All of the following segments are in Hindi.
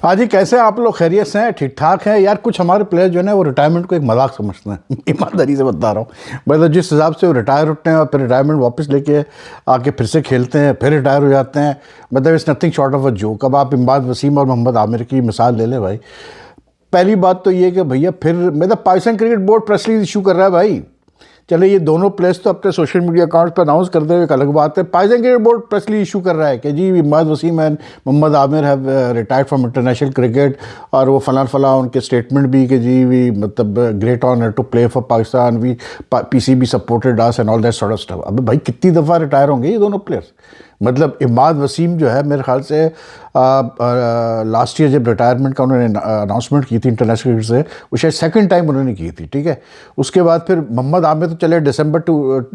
हाँ जी, कैसे आप लोग? खैरियत से हैं? ठीक ठाक हैं यार। कुछ हमारे प्लेयर जो है ना वो रिटायरमेंट को एक मजाक समझते हैं ईमानदारी से बता रहा हूँ। मतलब जिस हिसाब से वो रिटायर होते हैं और फिर रिटायरमेंट वापस लेके आके फिर से खेलते हैं, फिर रिटायर हो जाते हैं। मतलब it's nothing short of a joke. अब आप इम्बाद वसीम और मोहम्मद आमिर की मिसाल ले लें भाई। पहली बात तो ये कि भैया फिर मतलब Pakistan cricket board press release issue कर रहा है भाई। चले ये दोनों प्लेयर्स तो अपने सोशल मीडिया अकाउंट पर अनाउंस करते हुए एक अलग बात है। Pakistan cricket board press release issue कर रहा है कि जी Imad Wasim and Mohammad Amir have retired from international cricket, और वो फलां उनके स्टेटमेंट भी कि जी वी मतलब great honour to play for Pakistan, we PCB supported us and all that sort of stuff. अब भाई कितनी दफ़ा रिटायर होंगे ये दोनों प्लेयर्स? मतलब इम्बाद वसीम जो है मेरे ख्याल से लास्ट ईयर जब रिटायरमेंट का उन्होंने अनाउंसमेंट की थी इंटरनेशनल क्रिकेट से, वो शायद सेकंड टाइम उन्होंने की थी, ठीक है। उसके बाद फिर मोहम्मद आमिर तो चले दिसंबर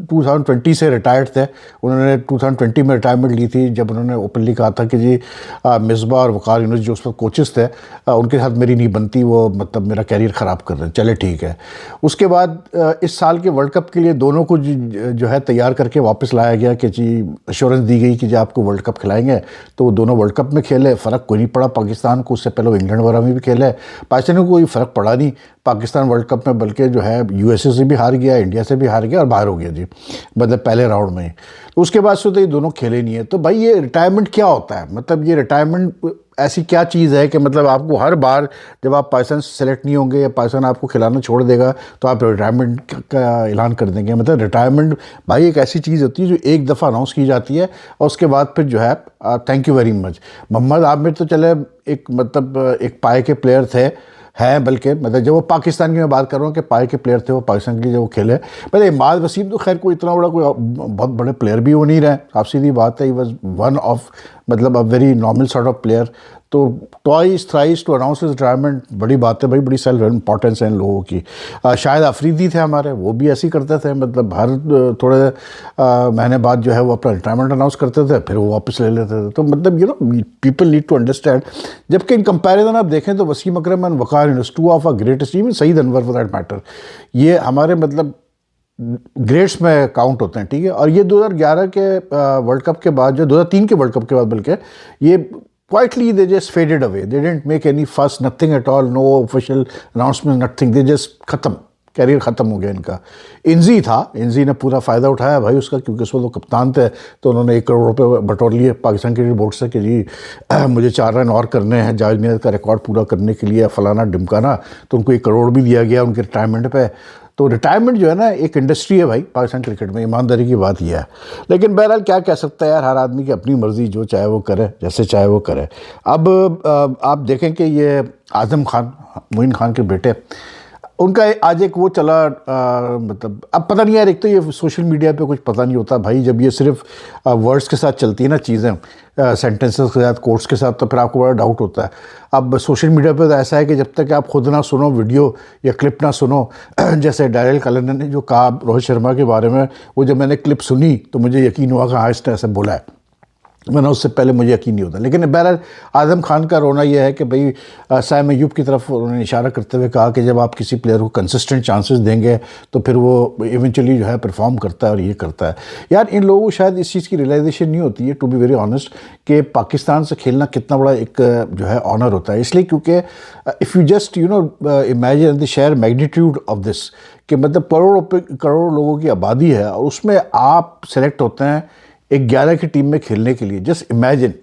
2020 से रिटायर्ड थे। उन्होंने 2020 में रिटायरमेंट ली थी जब उन्होंने ओपनली कहा था कि जी मिसबा और वकार यूनुस जो उस वक्त कोचेस थे उनके साथ मेरी नहीं बनती, वो मतलब मेरा कैरियर ख़राब कर रहे हैं। चले ठीक है। उसके बाद इस साल के वर्ल्ड कप के लिए दोनों को जो है तैयार करके वापस लाया गया कि जी एश्योरेंस दी गई कि जो आपको वर्ल्ड कप खिलाएंगे। तो वो दोनों वर्ल्ड कप में खेले, फ़र्क कोई नहीं पड़ा पाकिस्तान को। उससे पहले वो इंग्लैंड वगैरह में भी खेले, पाकिस्तान को कोई फ़र्क पड़ा नहीं पाकिस्तान वर्ल्ड कप में, बल्कि जो है यूएसए से भी हार गया, इंडिया से भी हार गया और बाहर हो गया जी, मतलब पहले राउंड में ही। तो उसके बाद से तो ये दोनों खेले नहीं है। तो भाई ये रिटायरमेंट क्या होता है? मतलब ये रिटायरमेंट ऐसी क्या चीज़ है कि मतलब आपको हर बार जब आप पाकिस्तान से सेलेक्ट नहीं होंगे या पाकिस्तान आपको खिलाना छोड़ देगा तो आप रिटायरमेंट का ऐलान कर देंगे? मतलब रिटायरमेंट भाई एक ऐसी चीज़ होती है जो एक दफ़ा अनाउंस की जाती है और उसके बाद फिर जो है thank you very much. Mohammad Aamir तो चले एक मतलब एक पाए के प्लेयर थे, हैं, बल्कि मतलब जब वो पाकिस्तान की मैं बात कर रहा हूँ कि पाए के प्लेयर थे वो पाकिस्तान के लिए जब वो खेले। मतलब इमाद वसीम तो खैर कोई इतना बड़ा कोई बहुत बड़े प्लेयर भी हो नहीं रहे, आप सीधी बात है। ही वॉज वन ऑफ मतलब a very normal sort of player. तो twice thrice to announce his retirement बड़ी बात है भाई, बड़ी सेल्फ इंपॉर्टेंस है इन लोगों की। शायद अफरीदी थे हमारे, वो भी ऐसे ही करते थे, मतलब हर थोड़े महीने बाद जो है वो अपना रिटायरमेंट अनाउंस करते थे, फिर वो वापस ले लेते थे। तो मतलब you know people need to understand. जबकि इन कंपैरिजन आप देखें तो Wasim Akram and Waqar Younis, two of a greatest, even Saeed Anwar for that matter, ये हमारे मतलब ग्रेड्स में काउंट होते हैं, ठीक है। और ये 2011 के वर्ल्ड कप के बाद, जो 2003 के वर्ल्ड कप के बाद बल्कि, ये quietly they just faded away, they didn't make any fuss, nothing at all, no official announcement, nothing, they just खत्म, कैरियर ख़त्म हो गया इनका। इंजी था, इंजी ने पूरा फ़ायदा उठाया भाई उसका, क्योंकि उस वक्त वो कप्तान थे, तो उन्होंने 1 करोड़ रुपये बटोर लिए पाकिस्तान क्रिकेट बोर्ड से कि जी मुझे 4 रन और करने हैं जावेद मियां का रिकॉर्ड पूरा करने के लिए, फलाना ढिमकाना। तो उनको 1 करोड़ भी दिया गया उनके रिटायरमेंट पे। तो रिटायरमेंट जो है ना एक इंडस्ट्री है भाई पाकिस्तान क्रिकेट में, ईमानदारी की बात यह है। लेकिन बहरहाल क्या कह सकता है यार, हर आदमी की अपनी मर्ज़ी, जो चाहे वो करे, जैसे चाहे वो करे। अब आप देखें कि ये आज़म खान, मोइन खान के बेटे, उनका आज एक वो चला मतलब अब पता नहीं यार, एक तो ये सोशल मीडिया पे कुछ पता नहीं होता भाई, जब ये सिर्फ वर्ड्स के साथ चलती है ना चीज़ें, सेंटेंसेस के साथ, कोट्स के साथ, तो फिर आपको बड़ा डाउट होता है। अब सोशल मीडिया पे तो ऐसा है कि जब तक आप खुद ना सुनो वीडियो या क्लिप ना सुनो, जैसे डैरिल कलन ने जो कहा रोहित शर्मा के बारे में, वो जब मैंने क्लिप सुनी तो मुझे यकीन हुआ कि हाँ इसने ऐसे बोला है, वरना उससे पहले मुझे यकीन नहीं होता। लेकिन बहरहाल आज़म खान का रोना यह है कि भाई साइम अयूब की तरफ उन्होंने इशारा करते हुए कहा कि जब आप किसी प्लेयर को कंसिस्टेंट चांसेस देंगे तो फिर वो इवेंचुअली जो है परफॉर्म करता है और ये करता है। यार इन लोगों को शायद इस चीज़ की रियलाइजेशन नहीं होती है, टू बी वेरी ऑनेस्ट, कि पाकिस्तान से खेलना कितना बड़ा एक जो है ऑनर होता है। इसलिए क्योंकि if you just you know imagine the share magnitude of this, कि मतलब करोड़ लोगों की आबादी है और उसमें आप सेलेक्ट होते हैं एक 11 की टीम में खेलने के लिए। जस्ट इमेजिन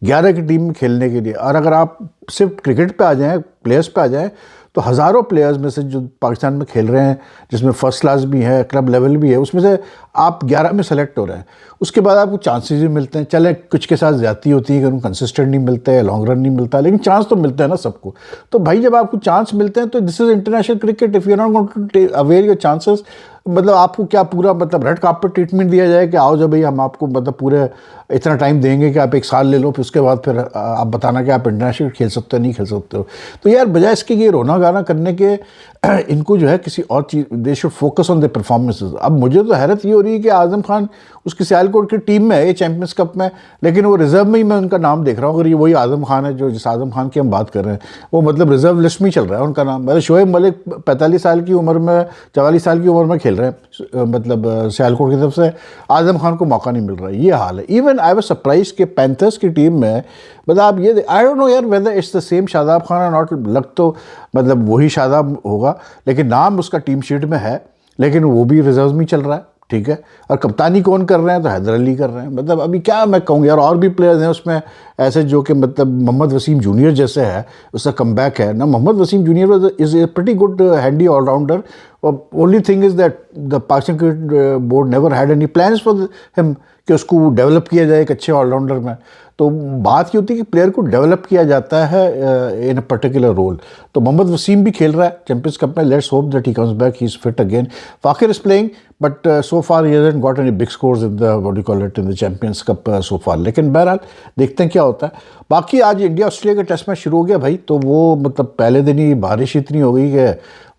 11 की टीम में खेलने के लिए, और अगर आप सिर्फ क्रिकेट पे आ जाएं, प्लेयर्स पे आ जाएं, तो हज़ारों प्लेयर्स में से जो पाकिस्तान में खेल रहे हैं, जिसमें फर्स्ट क्लास भी है, क्लब लेवल भी है, उसमें से आप 11 में सेलेक्ट हो रहे हैं। उसके बाद आपको चांसेस भी मिलते हैं, चले कुछ के साथ ज़्यादती होती है कि उनको कंसिस्टेंट नहीं मिलता है, लॉन्ग रन नहीं मिलता, लेकिन चांस तो मिलता है ना सबको। तो भाई जब आपको चांस मिलते हैं तो this is international cricket, if you are not going to avail your chances, मतलब आपको क्या पूरा मतलब रेड कार्पेट ट्रीटमेंट दिया जाए कि आओ जब भाई हम आपको मतलब पूरे इतना टाइम देंगे कि आप 1 साल ले लो, फिर उसके बाद फिर आप बताना कि आप इंटरनेशनल खेल सकते हो नहीं खेल सकते हो। तो यार बजाय इसके ये रोना गाना करने के इनको जो है किसी और चीज़, they should focus on the performances. अब मुझे तो हैरत ये हो रही है कि आजम खान उसकी सियालकोट की टीम में है ये चैंपियंस कप में, लेकिन वो रिजर्व में ही मैं उनका नाम देख रहा हूँ। अगर ये वही आजम खान है जो जिस आजम खान की हम बात कर रहे हैं, वो मतलब रिजर्व लिस्ट में ही चल रहा है उनका नाम। मतलब शोएब मलिक 45 साल की उम्र में, 44 साल की उम्र में खेल रहे हैं मतलब सियालकोट की तरफ से, आजम खान को मौका नहीं मिल रहा है, ये हाल है। इवन आई वाज सरप्राइज कि पैंथर्स की टीम में मतलब आप ये, आई डोंट नो यार whether it's the same Shadab Khan और नॉट, लग तो मतलब वही शादाब होगा, लेकिन नाम उसका टीम शीट में है, लेकिन वो भी रिजर्व में चल रहा है, ठीक है। और कप्तानी कौन कर रहे हैं, तो हैदर अली कर रहे हैं। मतलब अभी क्या मैं कहूँ यार, और भी प्लेयर्स हैं उसमें ऐसे जो कि मतलब मोहम्मद वसीम जूनियर जैसे है, उसका कमबैक है ना। Mohammad Wasim junior is a pretty good handy allrounder. Only thing is that the Pakistan cricket board never had any plans for him कि उसको डेवलप किया जाए एक अच्छे ऑलराउंडर में। तो बात ये होती है कि प्लेयर को डेवलप किया जाता है इन अ पर्टिकुलर रोल। तो मोहम्मद वसीम भी खेल रहा है चैंपियंस कप में, let's hope that he comes back, he is fit again. Fakhar is playing but so far he hasn't got any big scores in the what you call it in the champions cup so far. लेकिन बहरहाल देखते हैं क्या होता है। बाकी आज इंडिया ऑस्ट्रेलिया का टेस्ट मैच शुरू हो गया भाई, तो वो मतलब पहले दिन ही बारिश इतनी हो गई कि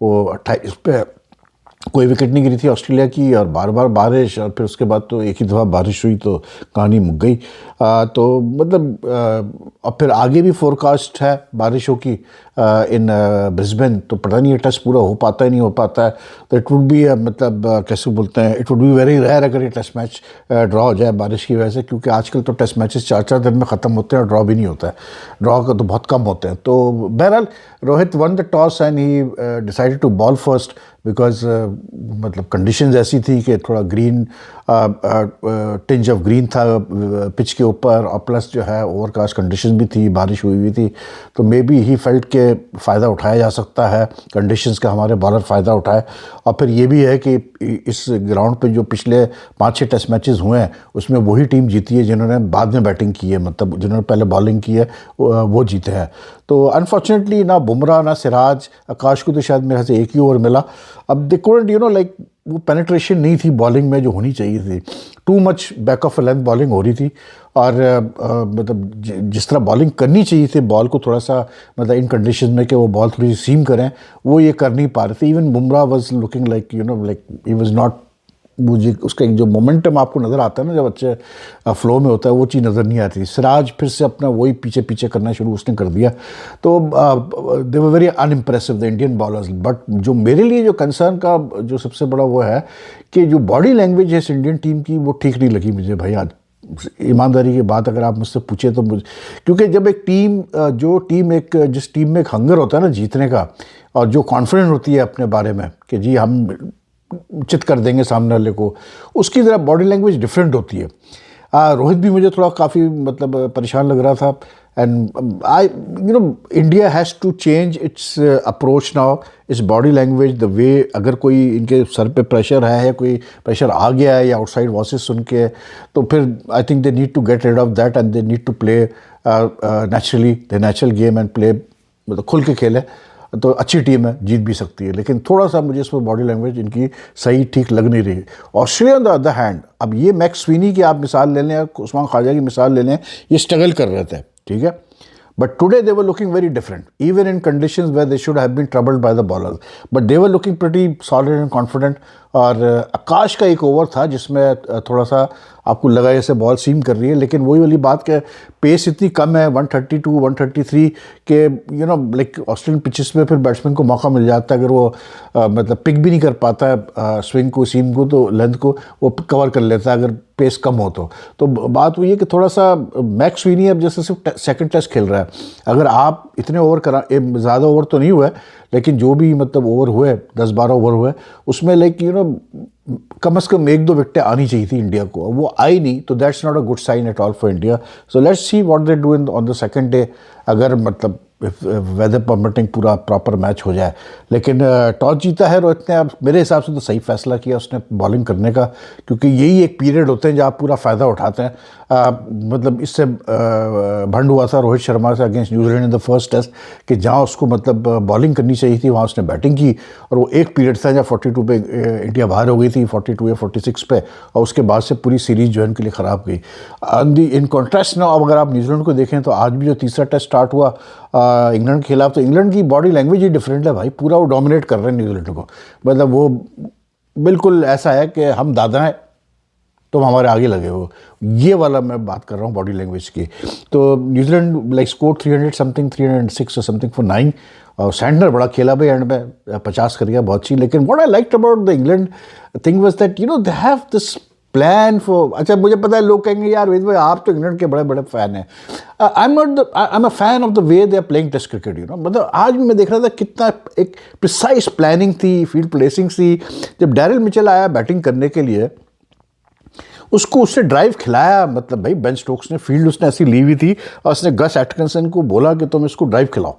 वो 28 पे कोई विकेट नहीं गिरी थी ऑस्ट्रेलिया की, और बार बार बारिश, और फिर उसके बाद तो एक ही दफ़ा बारिश हुई तो कहानी मुक गई। तो मतलब अब फिर आगे भी फोरकास्ट है बारिशों की इन ब्रिस्बेन, तो पता नहीं ये टेस्ट पूरा हो पाता है नहीं हो पाता है। तो इट वुड बी मतलब कैसे बोलते हैं, it would be very rare अगर ये टेस्ट मैच ड्रॉ हो जाए बारिश की वजह से, क्योंकि आजकल तो टेस्ट मैचेस 4-4 दिन में ख़त्म होते हैं और ड्रॉ भी नहीं होता है, ड्रॉ का तो बहुत कम होते हैं। तो बहरहाल Rohit won the toss and he decided to bowl first, because मतलब कंडीशंस ऐसी थी कि थोड़ा ग्रीन टिंज ऑफ ग्रीन था पिच के ऊपर, और प्लस जो है ओवरकास्ट कंडीशन भी थी, बारिश हुई थी। तो मे बी ही फेल्ट के फ़ायदा उठाया जा सकता है कंडीशंस का, हमारे बॉलर फ़ायदा उठाए। और फिर ये भी है कि इस ग्राउंड पे जो पिछले 5-6 टेस्ट मैचेस हुए हैं उसमें वही टीम जीती है जिन्होंने बाद में बैटिंग की है, मतलब जिन्होंने पहले बॉलिंग की है वो जीते हैं। तो अनफॉर्चुनेटली ना बुमराह ना सिराज, आकाश को तो शायद मेरे से एक ही ओवर मिला। अब they couldn't you know like वो पेनिट्रेशन नहीं थी बॉलिंग में जो होनी चाहिए थी, too much back of length bowling हो रही थी। और मतलब जिस तरह बॉलिंग करनी चाहिए थी बॉल को थोड़ा सा मतलब इन कंडीशन में कि वो बॉल थोड़ी सी सीम करें, वो ये कर नहीं पा रहे थे। Even Bumrah was looking like you know like he was not, मुझे उसका एक जो मोमेंटम आपको नज़र आता है ना जब अच्छे फ्लो में होता है, वो चीज़ नज़र नहीं आती। सिराज फिर से अपना वही पीछे पीछे करना शुरू उसने कर दिया। तो they were very unimpressive the Indian bowlers. But जो मेरे लिए जो कंसर्न का जो सबसे बड़ा वो है कि जो बॉडी लैंग्वेज है इस इंडियन टीम की, वो ठीक नहीं लगी मुझे भाई आज। ईमानदारी की बात अगर आप मुझसे पूछे तो मुझे, क्योंकि जब एक टीम जो टीम एक जिस टीम में एक हंगर होता है ना जीतने का, और जो कॉन्फिडेंट होती है अपने बारे में कि जी हम चित कर देंगे सामने वाले को, उसकी ज़रा बॉडी लैंग्वेज डिफरेंट होती है। रोहित भी मुझे थोड़ा काफ़ी मतलब परेशान लग रहा था। And I you know India has to change its approach now, इस बॉडी लैंग्वेज द वे, अगर कोई इनके सर पे प्रेशर है या कोई प्रेशर आ गया है या आउटसाइड वॉइसेस सुन के, तो फिर I think they need to get rid of that and they need to play naturally the natural game and play, मतलब खुल के खेले तो अच्छी टीम है, जीत भी सकती है। लेकिन थोड़ा सा मुझे इसमें बॉडी लैंग्वेज इनकी सही ठीक लग नहीं रही। Australia on the other hand, अब ये मैक्स स्विनी की आप मिसाल ले लें, उस्मान ख्वाजा की मिसाल ले लें, ये स्ट्रगल कर रहे थे, ठीक है, but today they were looking very different, even in conditions where they should have been troubled by the bowlers, but they were looking pretty solid and confident। और आकाश का एक ओवर था जिसमें थोड़ा सा आपको लगा जैसे बॉल सीम कर रही है, लेकिन वही वाली बात कि पेस इतनी कम है 132 133 के you know like Australian pitches में फिर बैट्समैन को मौका मिल जाता है, अगर वो मतलब पिक भी नहीं कर पाता है स्विंग को, सीम को, तो लेंथ को वो कवर कर लेता है अगर पेस कम हो तो बात वही है कि थोड़ा सा मैक्स स्विनी अब जैसे सिर्फ सेकंड टेस्ट खेल रहा है, अगर आप इतने ओवर करा, ज़्यादा ओवर तो नहीं हुआ है लेकिन जो भी मतलब ओवर हुए 10-12 ओवर हुए उसमें लाइक यू नो कम से कम 1-2 विकेटें आनी चाहिए थी इंडिया को, वो आई नहीं, तो that's not a good sign at all for India. So let's see what they do in on the second day, अगर मतलब वेदर परमिटिंग पूरा प्रॉपर मैच हो जाए। लेकिन टॉस जीता है रोहित ने, अब मेरे हिसाब से तो सही फैसला किया उसने बॉलिंग करने का, क्योंकि यही एक पीरियड होते हैं जब आप पूरा फ़ायदा उठाते हैं। मतलब इससे भंड हुआ था रोहित शर्मा से against New Zealand in the first test कि जहाँ उसको मतलब बॉलिंग करनी चाहिए थी वहाँ उसने बैटिंग की, और वो एक पीरियड था जब 42 पे इंडिया बाहर हो गई थी, 42 या 46 पे, और उसके बाद से पूरी सीरीज़ जो है उनके लिए ख़राब गई। इन कॉन्ट्रास्ट ना अब अगर आप न्यूजीलैंड को देखें तो आज भी जो तीसरा टेस्ट स्टार्ट हुआ इंग्लैंड के खिलाफ, तो इंग्लैंड की बॉडी लैंग्वेज ही डिफरेंट है भाई, पूरा वो डोमिनेट कर रहे हैं न्यूजीलैंड को। मतलब वो बिल्कुल ऐसा है कि हम दादा हैं, तुम हमारे आगे लगे हो, ये वाला मैं बात कर रहा हूँ बॉडी लैंग्वेज की। तो न्यूजीलैंड लाइक स्कोर 300 समथिंग, 306 और समथिंग फॉर 9। और सैंडनर बड़ा खेला भाई, एंड में 50 कर गया, बहुत अच्छी। लेकिन what I liked about the England thing was that they have this plan for, अच्छा मुझे पता है लोग कहेंगे यार वेद भाई आप तो इंग्लैंड के बड़े बड़े फैन हैं। I am a fan of the way they are playing test cricket, मतलब आज मैं देख रहा था कितना एक प्रिसाइज प्लानिंग थी, फील्ड प्लेसिंग थी। जब डैरिल मिचेल आया बैटिंग करने के लिए, उसने ड्राइव खिलाया, मतलब भाई बेन स्टोक्स ने फील्ड उसने ऐसी ली हुई थी और उसने गस एटकिंसन को बोला कि तुम इसको ड्राइव खिलाओ,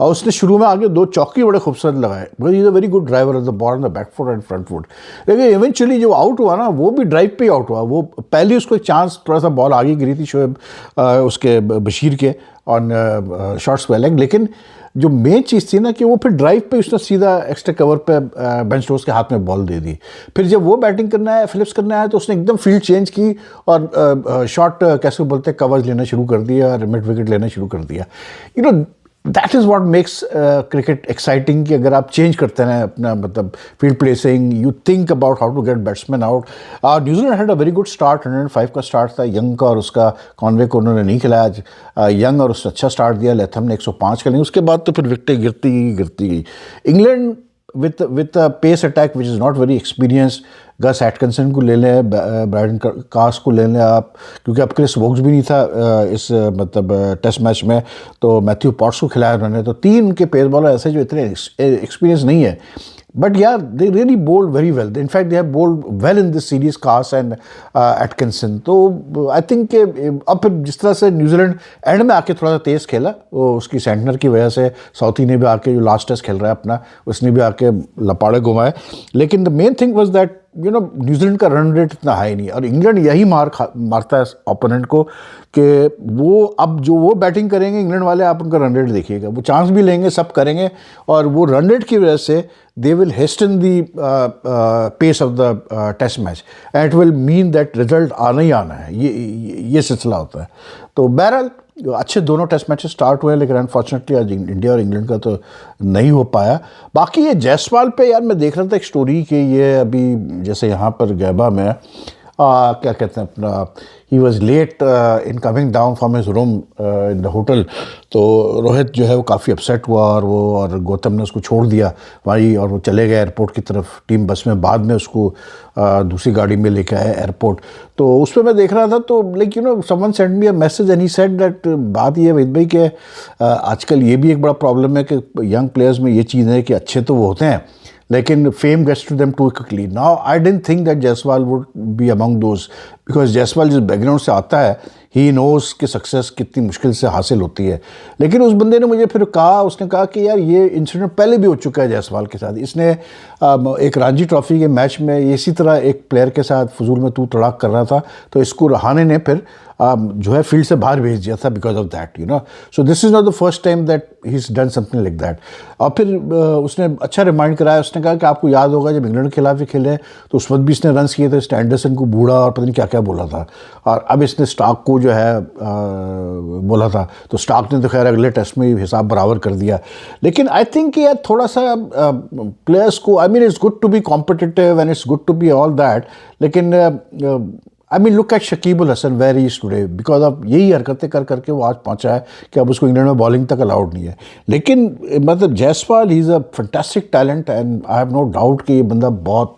और उसने शुरू में आगे 2 चौके बड़े खूबसूरत लगाए, because is a very good driver of the ball on the back foot and front foot. लेकिन इवेंचुअली जो आउट हुआ ना, वो भी ड्राइव पे ही आउट हुआ। वो पहले उसको चांस, थोड़ा सा बॉल आगे गिरी थी शोएब उसके बशीर के ऑन शॉर्ट स्पेलिंग, लेकिन जो मेन चीज़ थी ना कि वो फिर ड्राइव पे उसने सीधा एक्स्ट्रा कवर पे बेन स्टोक्स के हाथ में बॉल दे दी। फिर जब वो बैटिंग करना है, फिलिप्स करना है, तो उसने एकदम फील्ड चेंज की और शॉर्ट कैसे बोलते हैं कवर्स लेना शुरू कर दिया और मिड विकेट लेना शुरू कर दिया। That is what makes cricket exciting, कि अगर आप चेंज करते हैं अपना मतलब field placing, you think about how to get batsman out. New Zealand had a very good start, 105 का स्टार्ट था। यंग का और उसका कॉनवे को उन्होंने नहीं खिलाया आज, यंग और उसने अच्छा स्टार्ट दिया, लेथम ने 105 का, नहीं उसके बाद तो फिर विकेटें गिरती गई। England with a pace attack which is not very experienced, Gus Atkinson को ले लें, ब्रायडन कास को ले लें आप, क्योंकि अब क्रिस वोक्स भी नहीं था इस मतलब टेस्ट मैच में, तो मैथ्यू पॉट्स को खिलाया उन्होंने। तो 3 उनके पेस बॉलर ऐसे जो इतने एक्सपीरियंस नहीं है, बट यार they really bowled very well, in fact they have bowled well in this series, Carse and Atkinson. तो आई थिंक अब फिर जिस तरह से न्यूजीलैंड एंड में आके थोड़ा सा तेज़ खेला, वो उसकी सैंटनर की वजह से, साउथी ने भी आके जो लास्ट टेस्ट खेल रहा है अपना, उसने भी आके लपाड़े घुमाए। लेकिन the main thing was that New Zealand का रन रेट इतना हाई नहीं, और इंग्लैंड यही मारता है ओपोनेंट को, कि वो अब जो वो बैटिंग करेंगे इंग्लैंड वाले, आप उनका रन रेट देखिएगा, वो चांस भी लेंगे, सब करेंगे, और वो रन रेट की वजह से they will hasten the pace of the test match, and it will mean that result आना ही आना है, ये सिलसिला होता है। तो बहरहाल अच्छे दोनों टेस्ट मैचेस स्टार्ट हुए, लेकिन अनफॉर्चुनेटली आज इंडिया और इंग्लैंड का तो नहीं हो पाया। बाकी ये जायसवाल पे यार मैं देख रहा था एक स्टोरी कि ये अभी जैसे यहाँ पर गैबा में क्या कहते हैं अपना, he was late in coming down from his room in the hotel, तो रोहित जो है वो काफ़ी अपसेट हुआ, और गौतम ने उसको छोड़ दिया वहीं, और वो चले गए एयरपोर्ट की तरफ टीम बस में, बाद में उसको दूसरी गाड़ी में लेके आए एयरपोर्ट। तो उस पर मैं देख रहा था, तो like someone send me a message and he said that, बात ये वैद भाई कि आजकल ये भी एक बड़ा प्रॉब्लम है कि यंग प्लेयर्स में ये चीज़ है कि अच्छे तो वो होते हैं, लेकिन fame gets to them too quickly. Now I didn't think that Jaiswal would be among those, because Jaiswal जिस बैकग्राउंड से आता है, ही नोज़ कि सक्सेस कितनी मुश्किल से हासिल होती है। लेकिन उस बंदे ने मुझे फिर कहा, उसने कहा कि यार ये इंसिडेंट पहले भी हो चुका है जायसवाल के साथ। इसने एक रणजी ट्रॉफी के मैच में इसी तरह एक प्लेयर के साथ फजूल में तू तड़ाक कर रहा था, तो इसको रहाने ने फिर जो है फील्ड से बाहर भेज दिया था because of that, so this is not the first time that he is done something like that. और फिर उसने अच्छा रिमाइंड कराया, उसने कहा कि आपको याद होगा जब इंग्लैंड के खिलाफ ही खेले तो उस वक्त भी इसने रन किए थे, इसने एंडरसन को बूढ़ा और पता नहीं क्या क्या बोला था, और अब इसने स्टार्क को जो है बोला था, तो स्टार्क ने तो खैर अगले टेस्ट में हिसाब बराबर कर दिया। लेकिन आई थिंक यार थोड़ा सा प्लेयर्स को, I mean it's good to be competitive and it's good to be all that, लेकिन I mean look at Shakib Al Hasan where he is today, because अब यही हरकतें कर करके वो आज पहुंचा है कि अब उसको इंग्लैंड में बॉलिंग तक अलाउड नहीं है। लेकिन मतलब Jaiswal he is a fantastic talent, and I have no doubt कि ये बंदा बहुत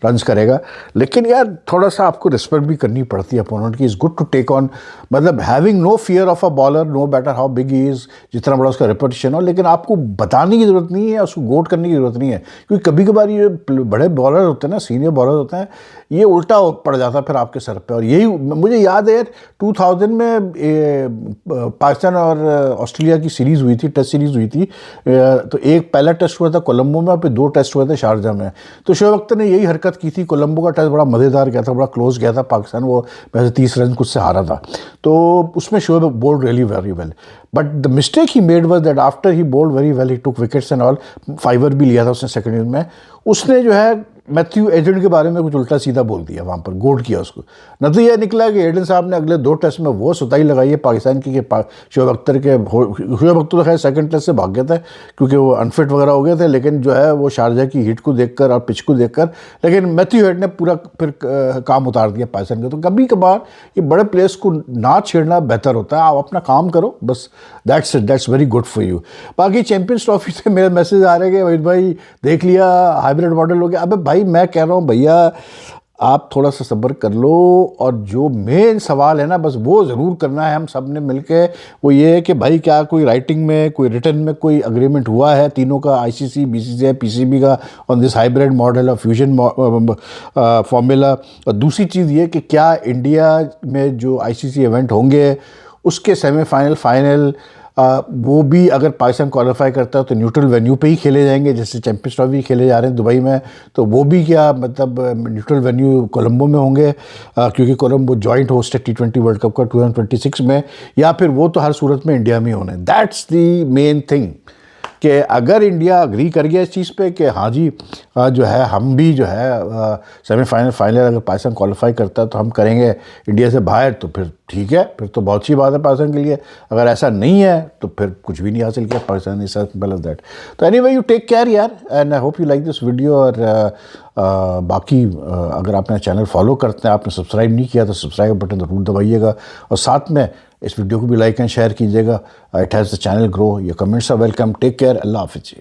रन्स करेगा। लेकिन यार थोड़ा सा आपको रिस्पेक्ट भी करनी पड़ती है अपोनेंट की। Is good to take on, मतलब having no fear of a bowler, no matter how big he is, जितना बड़ा उसका रेपुटेशन हो, लेकिन आपको बताने की ज़रूरत नहीं है, उसको गोट करने की ज़रूरत नहीं है, क्योंकि कभी कभार ये बड़े बॉलर होते हैं ना, सीनियर बॉलर होते हैं, ये उल्टा पड़ जाता है फिर आपके सर पे। और यही मुझे याद है 2000 में पाकिस्तान और ऑस्ट्रेलिया की सीरीज़ हुई थी, टेस्ट सीरीज़ हुई थी, तो एक पहला टेस्ट हुआ था कोलंबो में, फिर 2 टेस्ट हुए थे शारजा में। तो शोएब अख्तर ने यही हरकत की थी, कोलंबो का टेस्ट बड़ा मज़ेदार गया था, बड़ा क्लोज गया था, पाकिस्तान वो वैसे 30 रन कुछ से हारा था, तो उसमें Shoaib bowled really very well, but the mistake he made was that after he bowled very well, he took wickets and all, fiver भी लिया था उसने सेकंड इनिंग में, उसने जो है मैथ्यू एडन के बारे में कुछ उल्टा सीधा बोल दिया वहाँ पर, गोड किया उसको। न तो यह निकला कि एडन साहब ने अगले 2 टेस्ट में वो सुताई लगाई है पाकिस्तान की कि शोएब अख्तर के, शोएब अख्तर तो खैर सेकंड टेस्ट से भाग गए थे क्योंकि वो अनफिट वगैरह हो गए थे, लेकिन जो है वो शारजा की हिट को देखकर और पिच को देखकर, लेकिन मैथ्यू हेड ने पूरा फिर काम उतार दिया पाकिस्तान का। तो कभी कभार ये बड़े प्लेयर्स को ना छेड़ना बेहतर होता है, आप अपना काम करो बस, that's very good for you. बाकी चैंपियंस ट्रॉफी से मेरे मैसेज आ रहे हैं कि वहीद भाई देख लिया हाइब्रिड मॉडल हो गया। अबे भाई मैं कह रहा हूँ भैया आप थोड़ा सा सब्र कर लो, और जो मेन सवाल है ना बस वो ज़रूर करना है हम सब ने मिलके, वो ये है कि भाई क्या कोई राइटिंग में, कोई रिटर्न में कोई अग्रीमेंट हुआ है तीनों का, आईसीसी, बीसीसीआई, पीसीबी का, on this hybrid model of fusion formula. और दूसरी चीज़ ये कि क्या इंडिया में जो आईसीसी इवेंट होंगे उसके सेमीफाइनल, फाइनल वो भी अगर पाकिस्तान क्वालिफाई करता है तो न्यूट्रल वेन्यू पे ही खेले जाएंगे, जैसे चैंपियंस ट्रॉफी खेले जा रहे हैं दुबई में, तो वो भी क्या मतलब न्यूट्रल वेन्यू कोलंबो में होंगे, क्योंकि कोलंबो जॉइंट होस्ट है T20 वर्ल्ड कप का 2026 में, या फिर वो तो हर सूरत में इंडिया में ही होना है। दैट्स दी मेन थिंग कि अगर इंडिया अग्री कर गया इस चीज़ पे कि हाँ जी जो है हम भी जो है सेमीफाइनल, फाइनल अगर पाकिस्तान क्वालिफाई करता है तो हम करेंगे इंडिया से बाहर, तो फिर ठीक है, फिर तो बहुत अच्छी बात है पाकिस्तान के लिए। अगर ऐसा नहीं है तो फिर कुछ भी नहीं हासिल किया पाकिस्तान ने, सिंपल एज दैट। तो एनीवे यू टेक केयर यार, and I hope you like this video. और बाकी अगर आपने चैनल फॉलो करते हैं, आपने सब्सक्राइब नहीं किया तो सब्सक्राइब बटन ज़रूर दबाइएगा, और साथ में इस वीडियो को भी लाइक एंड शेयर कीजिएगा। It has the channel grow, your comments are welcome. Take care, अल्लाह हाफिज़।